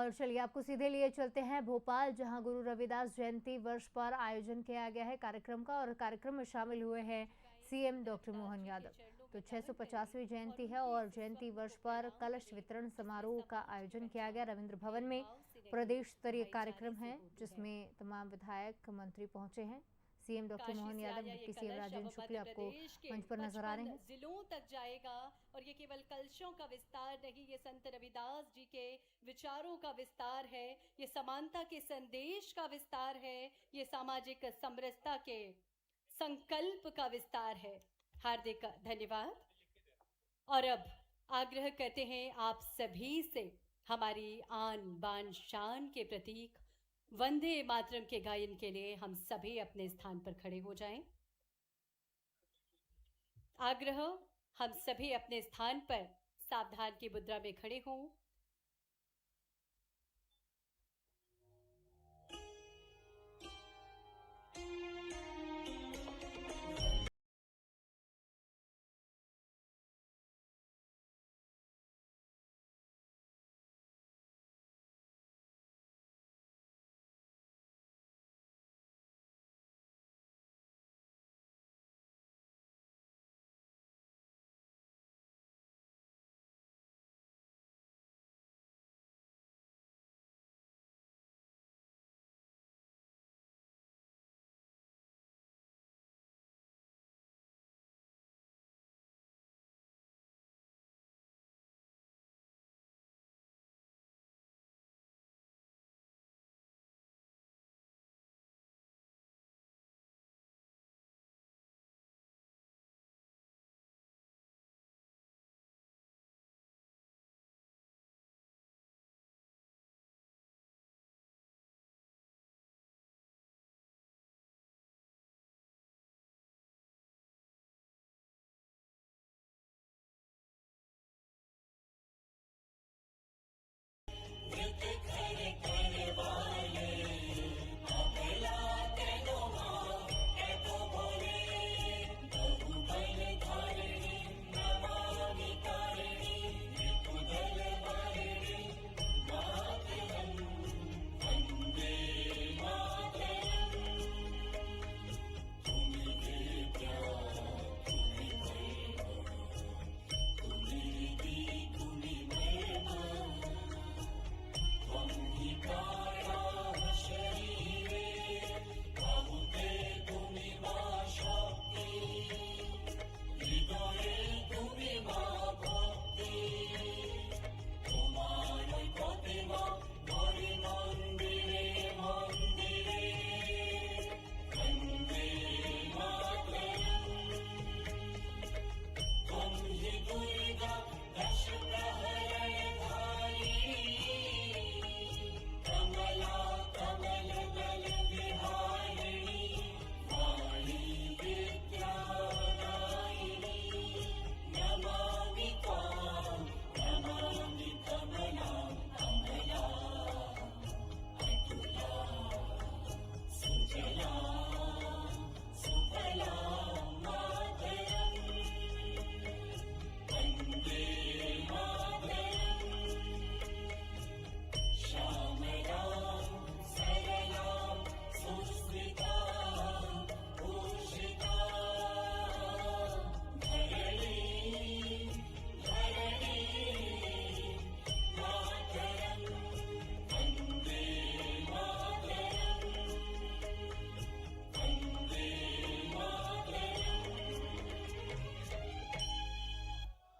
और चलिए आपको सीधे लिए चलते हैं भोपाल, जहां गुरु रविदास जयंती वर्ष पर आयोजन किया गया है कार्यक्रम का। और कार्यक्रम में शामिल हुए हैं सीएम डॉक्टर मोहन यादव। तो 650वीं जयंती है और जयंती वर्ष पर कलश वितरण समारोह का आयोजन किया गया रविंद्र भवन में। प्रदेश स्तरीय कार्यक्रम है जिसमें तमाम विधायक मंत्री पहुंचे हैं। सीएम डॉक्टर काशी मोहन से यादव, आया ये डिप्टी सीएम कलश अब राजेंद्र शुक्ला मध्य आपको प्रदेश के मंच पर नजर आ रहे 55 हैं। जिलों तक जाएगा। और ये केवल कलशों का विस्तार नहीं, ये संत रविदास जी के विचारों का विस्तार है, ये समानता के संदेश का विस्तार है, ये सामाजिक समरसता के संकल्प का विस्तार है। हार्दिक धन्यवाद। और अब आग्रह करते हैं आप सभी से हमारी आन बान शान के प्रतीक वंदे मातरम के गायन के लिए हम सभी अपने स्थान पर खड़े हो जाएं। आग्रह, हम सभी अपने स्थान पर सावधान की मुद्रा में खड़े हों।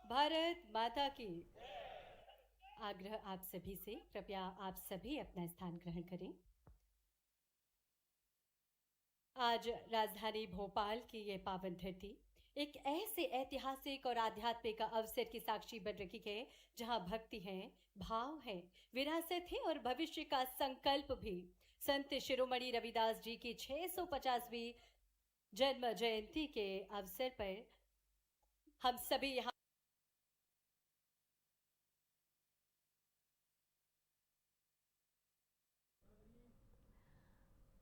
भारत माता की। आग्रह आप सभी से, कृपया आप सभी अपना स्थान ग्रहण करें। आज राजधानी भोपाल की ये पावन धरती एक ऐसे ऐतिहासिक और आध्यात्मिक अवसर की साक्षी बन रही है, जहां भक्ति है, भाव है, विरासत है और भविष्य का संकल्प भी। संत शिरोमणि रविदास जी की 650वीं जन्म जयंती के अवसर पर हम सभी यहाँ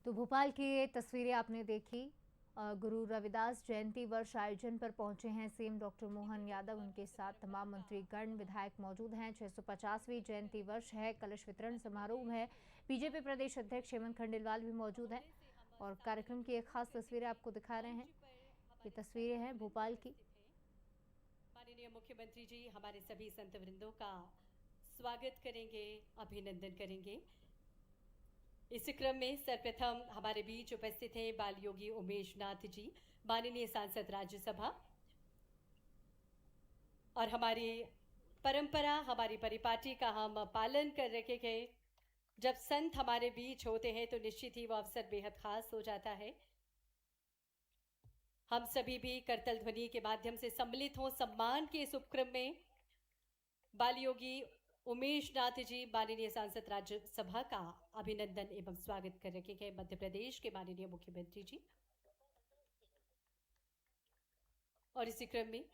तो भोपाल की ये तस्वीरें आपने देखी। गुरु रविदास जयंती वर्ष आयोजन पर पहुंचे हैं सीएम डॉक्टर मोहन यादव। उनके साथ तमाम मंत्रीगण विधायक मौजूद हैं। 650वीं जयंती वर्ष है। कलश वितरण समारोह है। बीजेपी प्रदेश अध्यक्ष हेमंत खंडेलवाल भी मौजूद हैं और कार्यक्रम की एक खास तस्वीरें आपको दिखा रहे हैं। ये तस्वीरें हैं भोपाल की। माननीय मुख्यमंत्री जी हमारे सभी संत वृंदों का स्वागत करेंगे, अभिनंदन करेंगे। इस क्रम में सर्वप्रथम हमारे बीच उपस्थित हैं बाल योगी उमेश नाथ जी, माननीय सांसद राज्यसभा। और हमारी परंपरा, हमारी परिपाटी का हम पालन कर रखे गए। जब संत हमारे बीच होते हैं तो निश्चित ही वो अवसर बेहद खास हो जाता है। हम सभी भी करतल ध्वनि के माध्यम से सम्मिलित हों सम्मान के इस उपक्रम में। बाल योगी उमेश नाथ जी, माननीय सांसद राज्यसभा का अभिनंदन एवं स्वागत कर रखे गए मध्य प्रदेश के माननीय मुख्यमंत्री जी। और इसी क्रम में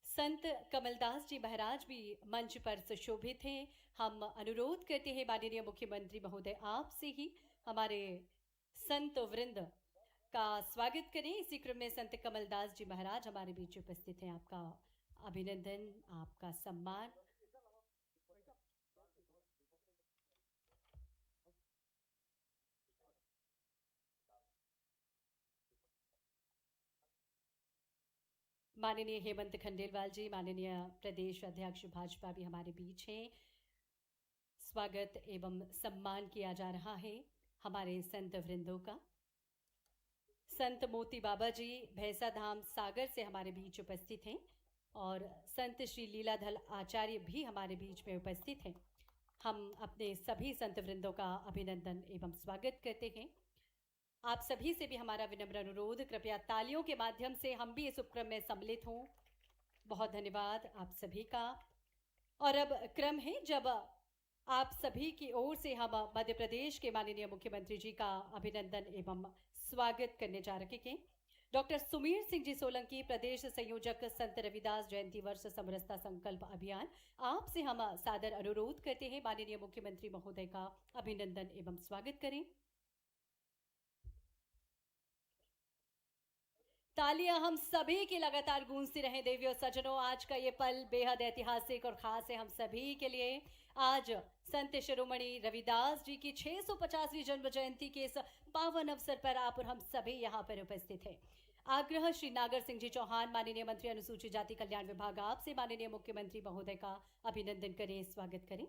संत कमलदास जी महाराज भी मंच पर सुशोभित हैं। हम अनुरोध करते हैं माननीय मुख्यमंत्री महोदय आपसे ही हमारे संत वृंद का स्वागत करें। इसी क्रम में संत कमलदास जी महाराज हमारे बीच उपस्थित हैं। आपका अभिनंदन, आपका सम्मान। माननीय हेमंत खंडेलवाल जी, माननीय प्रदेश अध्यक्ष भाजपा भी हमारे बीच हैं। स्वागत एवं सम्मान किया जा रहा है हमारे संत वृंदों का। संत मोती बाबा जी भैंसा धाम सागर से हमारे बीच उपस्थित हैं और संत श्री लीलाधर आचार्य भी हमारे बीच में उपस्थित हैं। हम अपने सभी संत वृंदों का अभिनंदन एवं स्वागत करते हैं। आप सभी से भी हमारा विनम्र अनुरोध, कृपया तालियों के माध्यम से हम भी इस उपक्रम में सम्मिलित हों। बहुत धन्यवाद आप सभी का। और अब क्रम है जब आप सभी की ओर से हम मध्य प्रदेश के माननीय मुख्यमंत्री जी का अभिनंदन एवं स्वागत करने जा रहे हैं। डॉक्टर सुमीर सिंह जी सोलंकी, प्रदेश संयोजक संत रविदास जयंती वर्ष समरसता संकल्प अभियान, आपसे हम सादर अनुरोध करते हैं माननीय मुख्यमंत्री महोदय का अभिनंदन एवं स्वागत करें। तालियां हम सभी की लगातार गूंजती रहें। देवियों सज्जनों, आज का ये पल बेहद ऐतिहासिक और खास है हम सभी के लिए। आज संत शिरोमणि रविदास जी की 650वीं जन्म जयंती के इस पावन अवसर पर आप और हम सभी यहाँ पर उपस्थित हैं। आग्रह श्री नागर सिंह जी चौहान, माननीय मंत्री अनुसूचित जाति कल्याण विभाग, आपसे माननीय मुख्यमंत्री महोदय का अभिनंदन करें, स्वागत करें।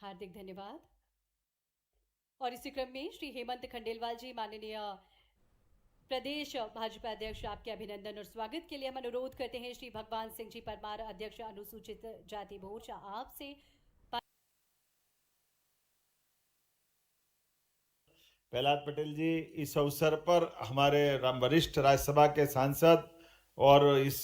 हार्दिक धन्यवाद। और इसी क्रम में श्री हेमंत खंडेलवाल जी, माननीय प्रदेश भाजपा अध्यक्ष, आपके अभिनंदन और स्वागत के लिए हम अनुरोध करते हैं श्री भगवान सिंह जी परमार, अध्यक्ष अनुसूचित जाति मोर्चा, आपसे। प्रहलाद पटेल जी, इस अवसर पर हमारे वरिष्ठ राज्यसभा के सांसद और इस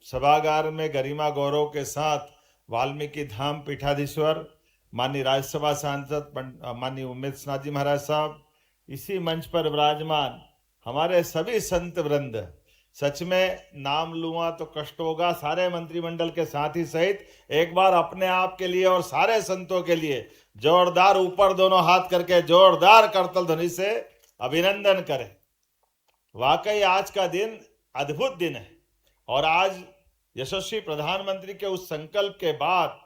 सभागार में गरिमा गौरव के साथ वाल्मीकि धाम पीठाधीश्वर माननीय राज्यसभा सांसद माननीय उमेश नाथ जी महाराज साहब, इसी मंच पर विराजमान हमारे सभी संत वृंद, सच में नाम लूँगा तो कष्ट होगा। सारे मंत्रिमंडल के साथी सहित एक बार अपने आप के लिए और सारे संतों के लिए जोरदार ऊपर दोनों हाथ करके जोरदार करतल ध्वनि से अभिनंदन करें। वाकई आज का दिन अद्भुत दिन है और आज यशस्वी प्रधानमंत्री के उस संकल्प के बाद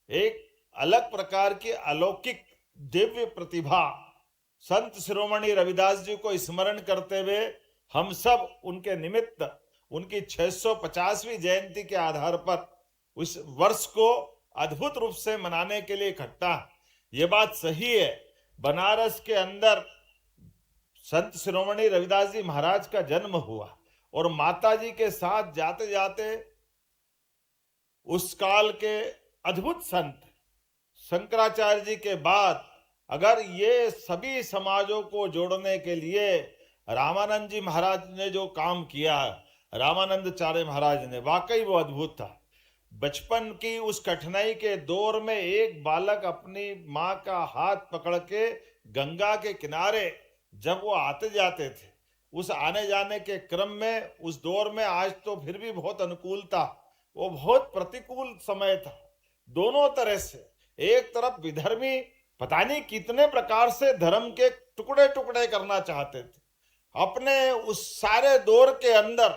एक अलग प्रकार की अलौकिक दिव्य प्रतिभा संत शिरोमणि रविदास जी को स्मरण करते हुए हम सब उनके निमित्त उनकी 650वीं जयंती के आधार पर उस वर्ष को अद्भुत रूप से मनाने के लिए इकट्ठा। ये बात सही है, बनारस के अंदर संत शिरोमणि रविदास जी महाराज का जन्म हुआ और माता जी के साथ जाते जाते उस काल के अद्भुत संत शंकराचार्य जी के बाद अगर ये सभी समाजों को जोड़ने के लिए रामानंद जी महाराज ने जो काम किया, रामानंदाचार्य महाराज ने, वाकई वो अद्भुत था। बचपन की उस कठिनाई के दौर में एक बालक अपनी माँ का हाथ पकड़ के गंगा के किनारे जब वो आते जाते थे उस आने जाने के क्रम में उस दौर में आज तो फिर भी बहुत अनुकूल था, वो बहुत प्रतिकूल समय था दोनों तरह से। एक तरफ विधर्मी पता नहीं कितने प्रकार से धर्म के टुकड़े टुकड़े करना चाहते थे, अपने उस सारे दौर के अंदर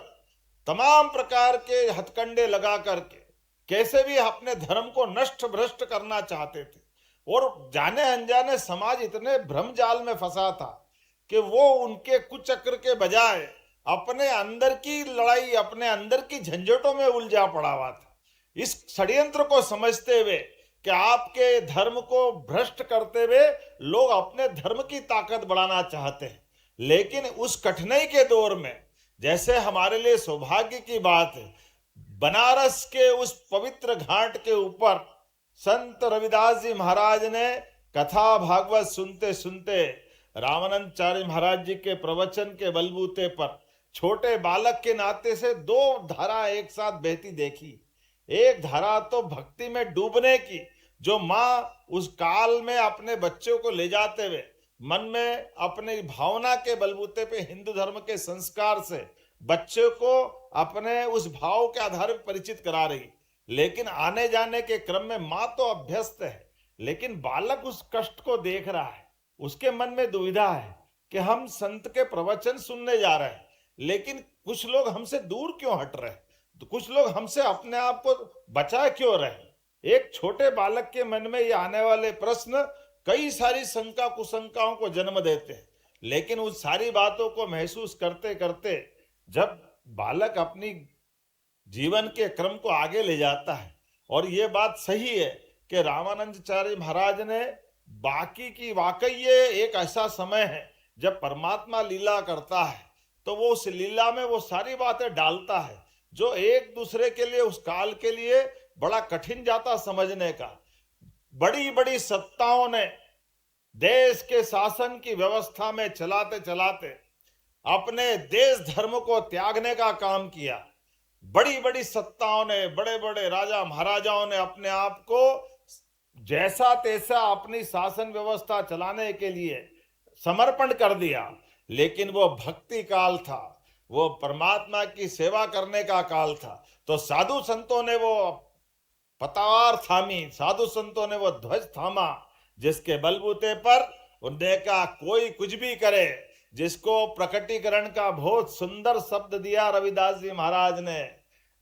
तमाम प्रकार के हथकंडे लगा करके कैसे भी अपने धर्म को नष्ट भ्रष्ट करना चाहते थे। और जाने अनजाने समाज इतने भ्रम जाल में फंसा था कि वो उनके कुचक्र के बजाय अपने अंदर की लड़ाई, अपने अंदर की झंझटों में उलझा पड़ा हुआ था। इस षड्यंत्र को समझते हुए कि आपके धर्म को भ्रष्ट करते हुए लोग अपने धर्म की ताकत बढ़ाना चाहते हैं, लेकिन उस कठिनाई के दौर में जैसे हमारे लिए सौभाग्य की बात है, बनारस के उस पवित्र घाट के ऊपर संत रविदास जी महाराज ने कथा भागवत सुनते सुनते रामानंदाचार्य महाराज जी के प्रवचन के बलबूते पर छोटे बालक के नाते से दो धारा एक साथ बहती देखी। एक धारा तो भक्ति में डूबने की, जो माँ उस काल में अपने बच्चों को ले जाते हुए मन में अपनी भावना के बलबूते पे हिंदू धर्म के संस्कार से बच्चों को अपने उस भाव के आधार पर परिचित करा रही। लेकिन आने जाने के क्रम में माँ तो अभ्यस्त है, लेकिन बालक उस कष्ट को देख रहा है, उसके मन में दुविधा है कि हम संत के प्रवचन सुनने जा रहे हैं, लेकिन कुछ लोग हमसे दूर क्यों हट रहे हैं, तो कुछ लोग हमसे अपने आप को बचा क्यों रहे। एक छोटे बालक के मन में ये आने वाले प्रश्न कई सारी शंका कुशंकाओं को जन्म देते हैं। लेकिन उस सारी बातों को महसूस करते करते जब बालक अपनी जीवन के क्रम को आगे ले जाता है, और ये बात सही है कि रामानंदाचार्य महाराज ने बाकी की वाकई ये एक ऐसा समय है जब परमात्मा लीला करता है तो वो उस लीला में वो सारी बातें डालता है जो एक दूसरे के लिए उस काल के लिए बड़ा कठिन जाता समझने का। बड़ी बड़ी सत्ताओं ने देश के शासन की व्यवस्था में चलाते चलाते अपने देश धर्म को त्यागने का काम किया। बड़ी बड़ी सत्ताओं ने, बड़े बड़े राजा महाराजाओं ने अपने आप को जैसा तैसा अपनी शासन व्यवस्था चलाने के लिए समर्पण कर दिया। लेकिन वो भक्ति काल था, वो परमात्मा की सेवा करने का काल था, तो साधु संतों ने वो पतावार थामी, साधु संतों ने वो ध्वज थामा, जिसके बलबूते पर उन्हें कहा कोई कुछ भी करे, जिसको प्रकटीकरण का बहुत सुंदर शब्द दिया रविदास जी महाराज ने,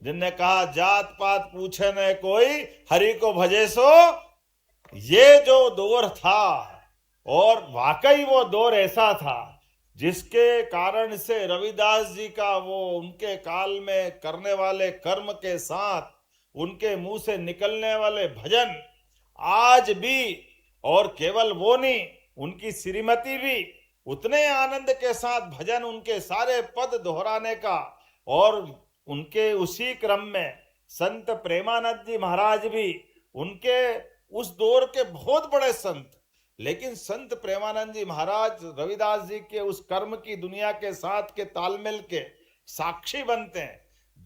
जिनने कहा जात पात पूछे न कोई, हरि को भजे सो। ये जो दौर था, और वाकई वो दौर ऐसा था जिसके कारण से रविदास जी का वो उनके काल में करने वाले कर्म के साथ उनके मुंह से निकलने वाले भजन आज भी, और केवल वो नहीं, उनकी श्रीमती भी उतने आनंद के साथ भजन उनके सारे पद दोहराने का। और उनके उसी क्रम में संत प्रेमानंद जी महाराज भी, उनके उस दौर के बहुत बड़े संत, लेकिन संत प्रेमानंद जी महाराज रविदास जी के उस कर्म की दुनिया के साथ के तालमेल के साक्षी बनते हैं।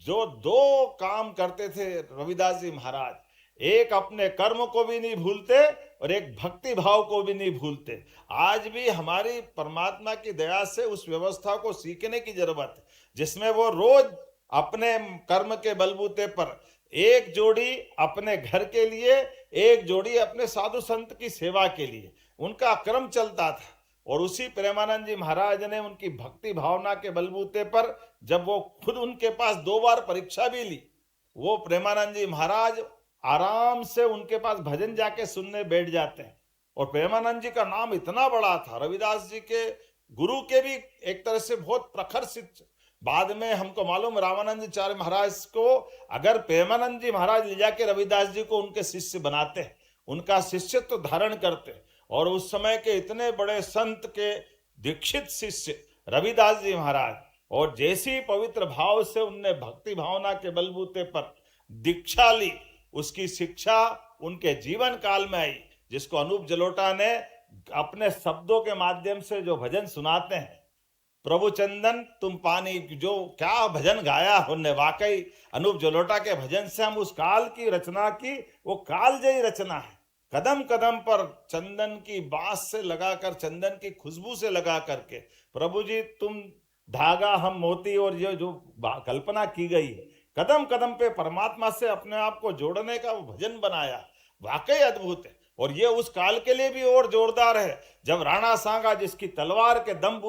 जो दो काम करते थे रविदास जी महाराज, एक अपने कर्म को भी नहीं भूलते और एक भक्ति भाव को भी नहीं भूलते। आज भी हमारी परमात्मा की दया से उस व्यवस्था को सीखने की जरूरत है, जिसमें वो रोज अपने कर्म के बलबूते पर एक जोड़ी अपने घर के लिए, एक जोड़ी अपने साधु संत की सेवा के लिए उनका क्रम चलता था। और उसी प्रेमानंद जी महाराज ने उनकी भक्ति भावना के बलबूते पर जब वो खुद उनके पास 2 बार परीक्षा भी ली, वो प्रेमानंद जी महाराज आराम से उनके पास भजन जाके सुनने बैठ जाते हैं। और प्रेमानंद जी का नाम इतना बड़ा था, रविदास जी के गुरु के भी एक तरह से बहुत प्रखर शिष्य। बाद में हमको मालूम रामानंदाचार्य महाराज को अगर प्रेमानंद जी महाराज ले जाके रविदास जी को उनके शिष्य बनाते हैं, उनका शिष्यत्व तो धारण करते, और उस समय के इतने बड़े संत के दीक्षित शिष्य रविदास जी महाराज, और जैसी पवित्र भाव से उनने भक्ति भावना के बलबूते पर दीक्षा ली, उसकी शिक्षा उनके जीवन काल में आई, जिसको अनूप जलोटा ने अपने शब्दों के माध्यम से जो भजन सुनाते हैं, प्रभु चंदन तुम पानी, जो क्या भजन गाया उनने। वाकई अनूप जलोटा के भजन से हम उस काल की रचना की, वो कालजयी रचना है। कदम कदम पर चंदन की बांस से लगाकर, चंदन की खुशबू से लगा करके, प्रभु जी तुम धागा हम मोती, और ये जो कल्पना की गई है, कदम कदम पे परमात्मा से अपने आप को जोड़ने का वो भजन बनाया, वाकई अद्भुत है। और ये उस काल के लिए भी और जोरदार है जब राणा सांगा, जिसकी तलवार के दम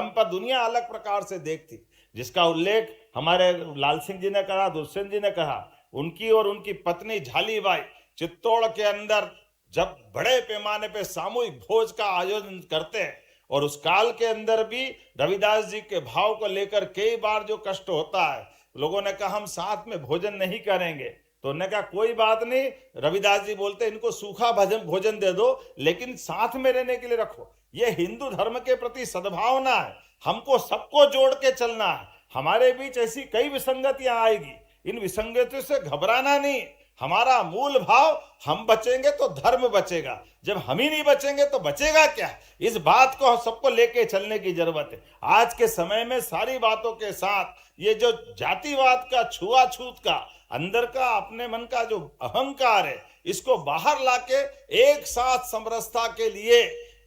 पर दुनिया अलग प्रकार से देखती, जिसका उल्लेख हमारे लाल सिंह जी ने कहा, दुष्यंत जी ने कहा, उनकी और उनकी पत्नी झालीबाई चित्तौड़ के अंदर जब बड़े पैमाने पे सामूहिक भोज का आयोजन करते हैं, और उस काल के अंदर भी रविदास जी के भाव को लेकर कई बार जो कष्ट होता है, लोगों ने कहा हम साथ में भोजन नहीं करेंगे, तो उन्होंने कहा कोई बात नहीं, रविदास जी बोलते इनको सूखा भोजन दे दो, लेकिन साथ में रहने के लिए रखो। ये हिंदू धर्म के प्रति सद्भावना है, हमको सबको जोड़ के चलना है। हमारे बीच ऐसी कई विसंगतियां आएगी, इन विसंगतियों से घबराना नहीं। हमारा मूल भाव, हम बचेंगे तो धर्म बचेगा, जब हम ही नहीं बचेंगे तो बचेगा क्या? इस बात को हम सबको लेके चलने की जरूरत है। आज के समय में सारी बातों के साथ ये जो जातिवाद का, छुआछूत का, अंदर का अपने मन का जो अहंकार है, इसको बाहर लाके एक साथ समरसता के लिए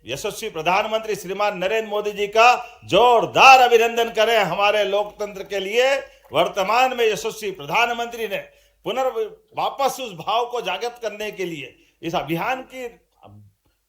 यशस्वी प्रधानमंत्री श्रीमान नरेंद्र मोदी जी का जोरदार अभिनंदन करें। हमारे लोकतंत्र के लिए वर्तमान में यशस्वी प्रधानमंत्री ने वापस उस भाव को जागृत करने के लिए इस अभियान की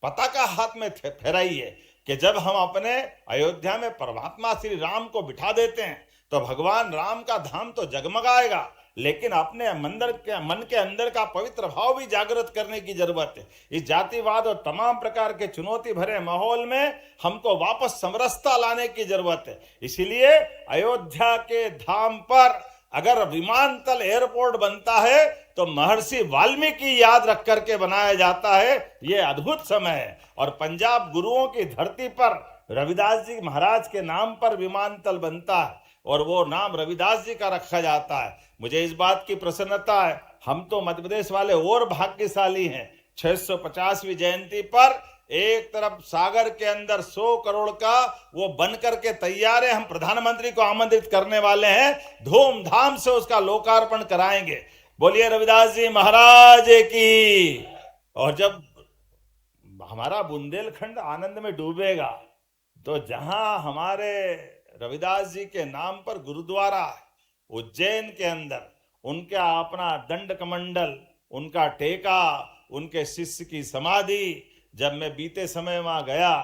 पताका हाथ में फहराई है कि जब हम अपने अयोध्या में परमात्मा श्री राम को बिठा देते हैं तो भगवान राम का धाम तो जगमगाएगा, लेकिन अपने मन के अंदर का पवित्र भाव भी जागृत करने की जरूरत है। इस जातिवाद और तमाम प्रकार के चुनौती भरे माहौल में हमको वापस समरसता लाने की जरूरत है। इसीलिए अयोध्या के धाम पर अगर विमानतल, एयरपोर्ट बनता है तो महर्षि वाल्मीकि याद रख करके बनाया जाता है। ये अद्भुत समय है, और पंजाब गुरुओं की धरती पर रविदास जी महाराज के नाम पर विमानतल बनता है, और वो नाम रविदास जी का रखा जाता है। मुझे इस बात की प्रसन्नता है, हम तो मध्य प्रदेश वाले और भाग्यशाली हैं। 650वीं जयंती पर एक तरफ सागर के अंदर 100 करोड़ का वो बन करके तैयार है, हम प्रधानमंत्री को आमंत्रित करने वाले हैं, धूमधाम से उसका लोकार्पण कराएंगे। बोलिए रविदास जी महाराज की। और जब हमारा बुंदेलखंड आनंद में डूबेगा, तो जहां हमारे रविदास जी के नाम पर गुरुद्वारा है, उज्जैन के अंदर उनका अपना दंड कमंडल, उनका टेका, उनके शिष्य की समाधि, जब मैं बीते समय वहां गया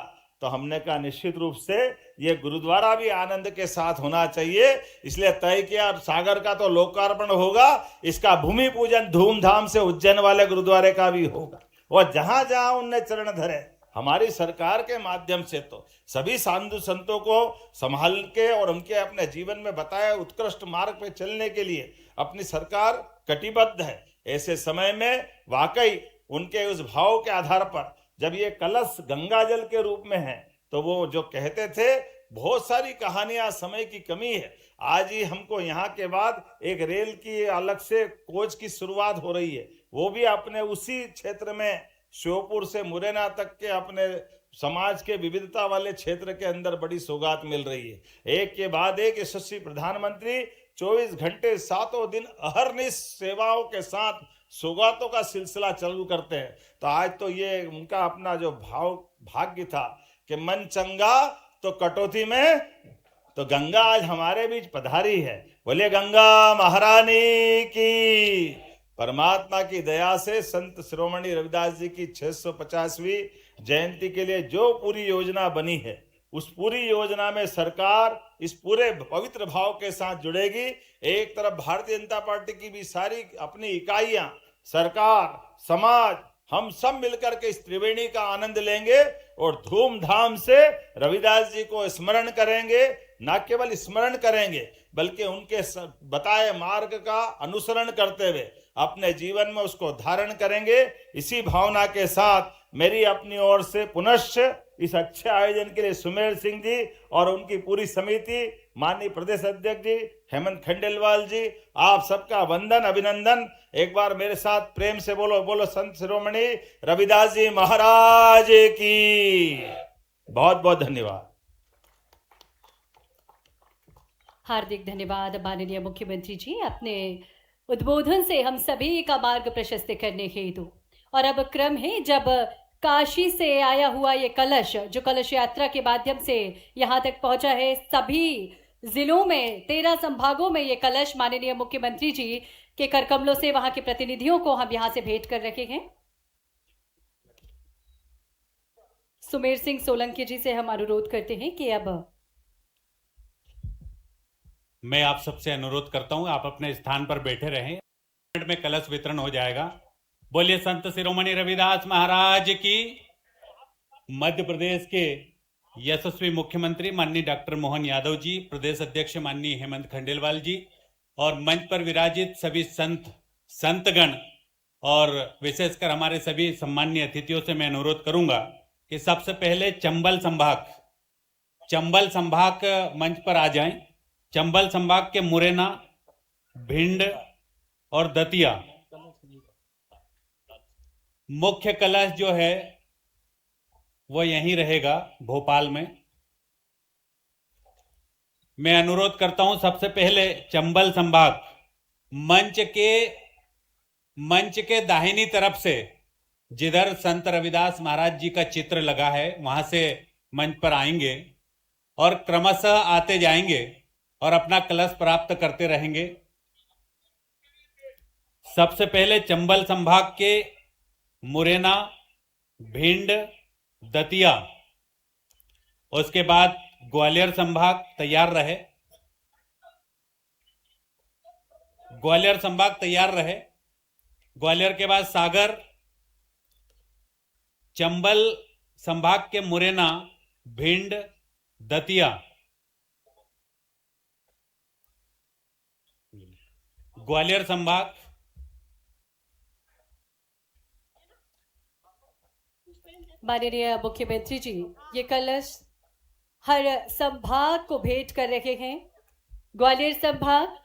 तो हमने कहा निश्चित रूप से ये गुरुद्वारा भी आनंद के साथ होना चाहिए। इसलिए तय किया सागर का तो लोकार्पण होगा, इसका भूमि पूजन धूमधाम से उज्जैन वाले गुरुद्वारे का भी होगा। और जहां जहां उनने चरण धरे, हमारी सरकार के माध्यम से तो सभी साधु संतों को संभाल के और उनके अपने जीवन में बताए उत्कृष्ट मार्ग पे चलने के लिए अपनी सरकार कटिबद्ध है। ऐसे समय में वाकई उनके उस भाव के आधार पर जब ये कलश गंगा जल के रूप में है, तो वो जो कहते थे, बहुत सारी कहानियां, समय की कमी है, आज ही हमको यहाँ के बाद एक रेल की अलग से कोच की शुरुआत हो रही है, वो भी अपने उसी क्षेत्र में श्योपुर से मुरैना तक के अपने समाज के विविधता वाले क्षेत्र के अंदर बड़ी सौगात मिल रही है। एक के बाद एक यशस्वी प्रधानमंत्री 24 घंटे 7 दिन अहरनिश सेवाओं के साथ सौगातों का सिलसिला चालू करते हैं। तो आज तो ये उनका अपना जो भाग्य था कि मन चंगा तो कटौती में, तो गंगा आज हमारे बीच पधारी है। बोले गंगा महारानी की। परमात्मा की दया से संत शिरोमणि रविदास जी की 650वीं जयंती के लिए जो पूरी योजना बनी है, उस पूरी योजना में सरकार इस पूरे पवित्र भाव के साथ जुड़ेगी। एक तरफ भारतीय जनता पार्टी की भी सारी अपनी इकाइयां, सरकार, समाज, हम सब मिलकर के इस त्रिवेणी का आनंद लेंगे और धूमधाम से रविदास जी को स्मरण करेंगे। न केवल स्मरण करेंगे बल्कि उनके बताए मार्ग का अनुसरण करते हुए अपने जीवन में उसको धारण करेंगे। इसी भावना के साथ मेरी अपनी ओर से पुनश्च इस अच्छे आयोजन के लिए सुमेर सिंह जी और उनकी पूरी समिति, माननीय प्रदेश अध्यक्ष जी हेमंत खंडेलवाल जी, आप सबका वंदन, अभिनंदन। एक बार मेरे साथ प्रेम से बोलो, बोलो संत शिरोमणि रविदास जी महाराज की। बहुत बहुत धन्यवाद। हार्दिक धन्यवाद माननीय मुख्यमंत्री जी, अपने उद्बोधन से हम सभी का मार्ग प्रशस्त करने हेतु। और अब क्रम है जब काशी से आया हुआ ये कलश, जो कलश यात्रा के माध्यम से यहाँ तक पहुंचा है, सभी जिलों में 13 संभागों में ये कलश माननीय मुख्यमंत्री जी के करकमलों से वहां के प्रतिनिधियों को हम यहां से भेंट कर रखे हैं। सुमेर सिंह सोलंकी जी से हम अनुरोध करते हैं कि अब मैं आप सबसे अनुरोध करता हूं, आप अपने स्थान पर बैठे रहें। मिनट में कलश वितरण हो जाएगा। बोलिए संत शिरोमणि रविदास महाराज की। मध्य प्रदेश के यशस्वी मुख्यमंत्री माननीय डॉक्टर मोहन यादव जी, प्रदेश अध्यक्ष माननीय हेमंत खंडेलवाल जी और मंच पर विराजित सभी संतगण और विशेषकर हमारे सभी सम्माननीय अतिथियों से मैं अनुरोध करूंगा कि सबसे पहले चंबल संभाग मंच पर आ जाएं। चंबल संभाग के मुरैना, भिंड और दतिया मुख्य कलश जो है वो यहीं रहेगा भोपाल में। मैं अनुरोध करता हूं सबसे पहले चंबल संभाग मंच के दाहिनी तरफ से जिधर संत रविदास महाराज जी का चित्र लगा है वहां से मंच पर आएंगे और क्रमशः आते जाएंगे और अपना कलश प्राप्त करते रहेंगे। सबसे पहले चंबल संभाग के मुरैना, भिंड, दतिया, उसके बाद ग्वालियर संभाग तैयार रहे। ग्वालियर के बाद सागर, चंबल संभाग के मुरैना, भिंड, दतिया, ग्वालियर संभाग, माननीय मुख्यमंत्री जी ये कलश हर संभाग को भेंट कर रहे हैं। ग्वालियर संभाग,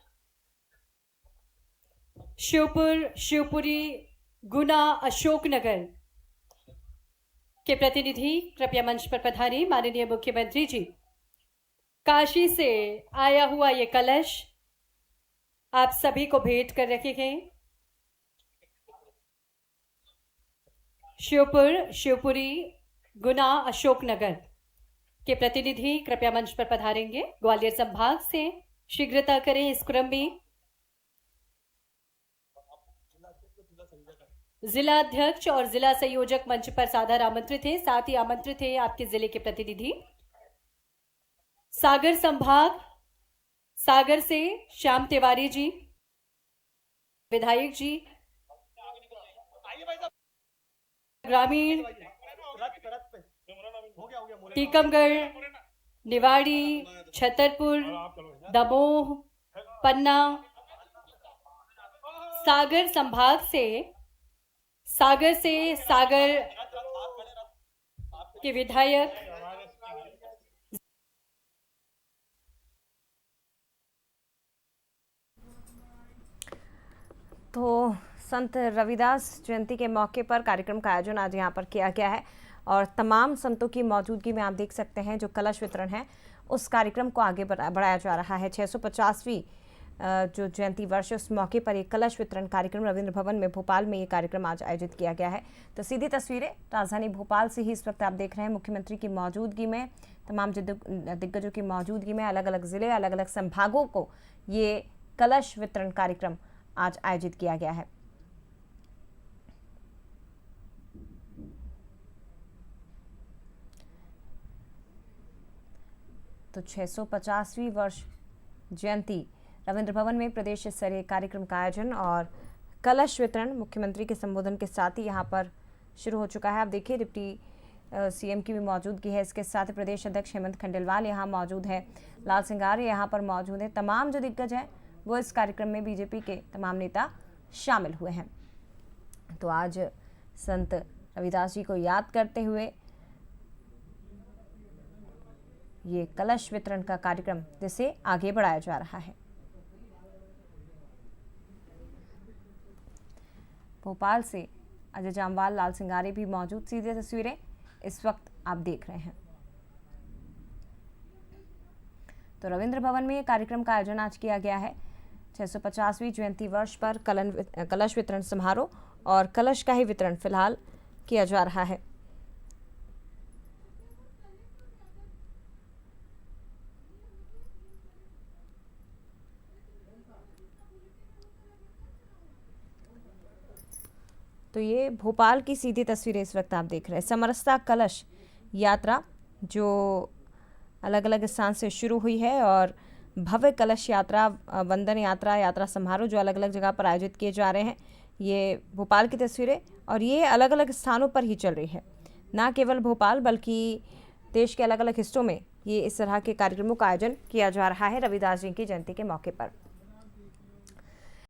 श्योपुर, शिवपुरी, गुना, अशोकनगर के प्रतिनिधि कृपया मंच पर पधारें। माननीय मुख्यमंत्री जी, काशी से आया हुआ ये कलश आप सभी को भेंट कर रखे हैं। श्योपुर, शिवपुरी, गुना, अशोकनगर के प्रतिनिधि कृपया मंच पर पधारेंगे। ग्वालियर संभाग से शीघ्रता करें इस क्रम में। जिला अध्यक्ष और जिला संयोजक मंच पर सादर आमंत्रित हैं। साथ ही आमंत्रित हैं आपके जिले के प्रतिनिधि। सागर संभाग, सागर से श्याम तिवारी जी, विधायक जी, ग्रामीण, टीकमगढ़, निवाड़ी, छतरपुर, दमोह, पन्ना। सागर संभाग से सागर के विधायक, तो संत रविदास जयंती के मौके पर कार्यक्रम का आयोजन आज यहाँ पर किया गया है और तमाम संतों की मौजूदगी में आप देख सकते हैं जो कलश वितरण है उस कार्यक्रम को आगे बढ़ाया जा रहा है। 650वीं जो जयंती वर्ष उस मौके पर एक कलश वितरण कार्यक्रम रविंद्र भवन में भोपाल में ये कार्यक्रम आज आयोजित किया गया है। तो सीधी तस्वीरें राजधानी भोपाल से ही इस वक्त आप देख रहे हैं। मुख्यमंत्री की मौजूदगी में, तमाम दिग्गजों की मौजूदगी में अलग अलग जिले, अलग अलग संभागों को ये कलश वितरण कार्यक्रम आज आयोजित किया गया है। तो 650वीं वर्ष जयंती रविंद्र भवन में प्रदेश स्तरीय कार्यक्रम का आयोजन और कलश वितरण मुख्यमंत्री के संबोधन के साथ ही यहाँ पर शुरू हो चुका है। आप देखिए डिप्टी सीएम की भी मौजूदगी है। इसके साथ प्रदेश अध्यक्ष हेमंत खंडेलवाल यहाँ मौजूद है, लाल सिंगार यहाँ पर मौजूद है। तमाम जो दिग्गज हैं वो इस कार्यक्रम में बीजेपी के तमाम नेता शामिल हुए हैं। तो आज संत रविदास जी को याद करते हुए ये कलश वितरण का कार्यक्रम जिसे आगे बढ़ाया जा रहा है। भोपाल से अजय जामवाल, लाल सिंगारे भी मौजूद। सीधी तस्वीरें इस वक्त आप देख रहे हैं। तो रविंद्र भवन में ये कार्यक्रम का आयोजन आज किया गया है। 650वीं जयंती वर्ष पर कलश वितरण समारोह और कलश का ही वितरण फिलहाल किया जा रहा है। तो ये भोपाल की सीधी तस्वीरें इस वक्त आप देख रहे हैं। समरसता कलश यात्रा जो अलग अलग स्थान से शुरू हुई है और भव्य कलश यात्रा, वंदन यात्रा, यात्रा समारोह जो अलग अलग जगह पर आयोजित किए जा रहे हैं, ये भोपाल की तस्वीरें और ये अलग अलग स्थानों पर ही चल रही है। ना केवल भोपाल बल्कि देश के अलग अलग हिस्सों में ये इस तरह के कार्यक्रमों का आयोजन किया जा रहा है रविदास जी की जयंती के मौके पर।